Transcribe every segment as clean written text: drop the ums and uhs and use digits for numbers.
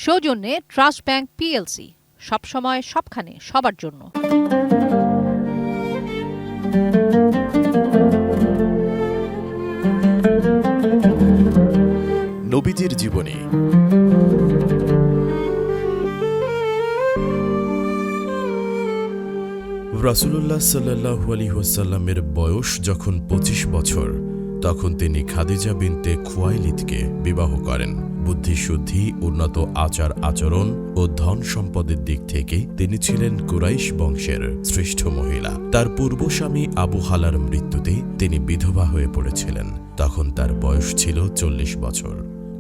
সৌজন্যে trust bank PLC, সবসময় সবখানে সবার জন্য। নবীজির জীবনী। রাসূলুল্লাহ সাল্লাল্লাহু আলাইহি ওয়াসাল্লামের বয়স যখন ২৫ বছর, তখন তিনি খাদিজা বিনতে খুয়াইলিদকে বিবাহ করেন। বুদ্ধিশুদ্ধি, উন্নত আচার আচরণ ও ধন সম্পদের দিক থেকে তিনি ছিলেন কুরাইশ বংশের শ্রেষ্ঠ মহিলা। তার পূর্বস্বামী আবু হালার মৃত্যুতে তিনি বিধবা হয়ে পড়েছিলেন। তখন তার বয়স ছিল ৪০ বছর।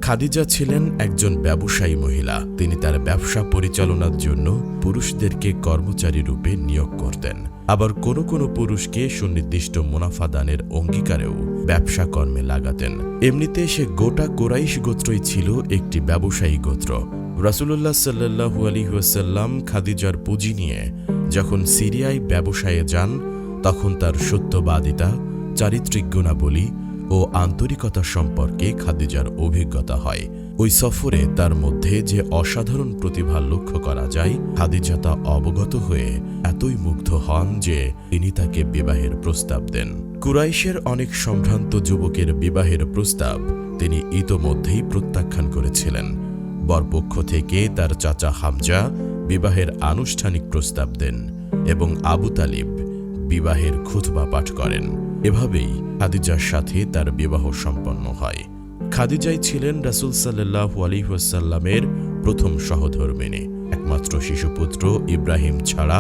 খাদিজা ছিলেন একজন ব্যবসায়ী মহিলা। তিনি তার ব্যবসা পরিচালনার জন্য পুরুষদেরকে কর্মচারী রূপে নিয়োগ করতেন। আবার কোনো কোনো পুরুষকে সুনির্দিষ্ট মুনাফা দানের অঙ্গীকারেও ব্যবসা কর্মে লাগাতেন। এমনিতে সে গোটা কুরাইশ গোত্রই ছিল একটি ব্যবসায়ী গোত্র। রাসূলুল্লাহ সাল্লাল্লাহু আলাইহি ওয়াসাল্লাম খাদিজার পুঁজি নিয়ে যখন সিরিয়ায় ব্যবসায়ে যান, তখন তার সত্যবাদিতা, চারিত্রিক গুণাবলী ও আন্তরিকতা সম্পর্কে খাদিজার অভিজ্ঞতা হয়। ওই সফরে তার মধ্যে যে অসাধারণ প্রতিভা লক্ষ্য করা যায়, খাদিজা তা অবগত হয়ে এতই মুগ্ধ হন যে তিনি তাকে বিবাহের প্রস্তাব দেন। কুরাইশের অনেক সম্ভ্রান্ত যুবকের বিবাহের প্রস্তাব তিনি ইতোমধ্যেই প্রত্যাখ্যান করেছিলেন। বরপক্ষ থেকে তার চাচা হামজা বিবাহের আনুষ্ঠানিক প্রস্তাব দেন এবং আবু তালিব বিবাহের খুতবা পাঠ করেন। এভাবেই খাদিজার সাথে তার বিবাহ সম্পন্ন হয়। খাদিজাই ছিলেন রাসূল সাল্লাল্লাহু আলাইহি ওয়াসাল্লামের প্রথম সহধর্মিণী। একমাত্র শিশুপুত্র ইব্রাহিম ছাড়া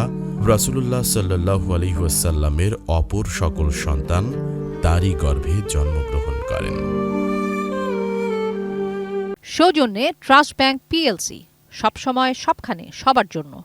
রাসূলুল্লাহ সাল্লাল্লাহু আলাইহি ওয়াসাল্লামের অপর সকল সন্তান তারই গর্ভে জন্মগ্রহণ করেন। সৌজন্যে ট্রাস্ট ব্যাংক পিএলসি, সবসময় সবখানে সবার জন্য।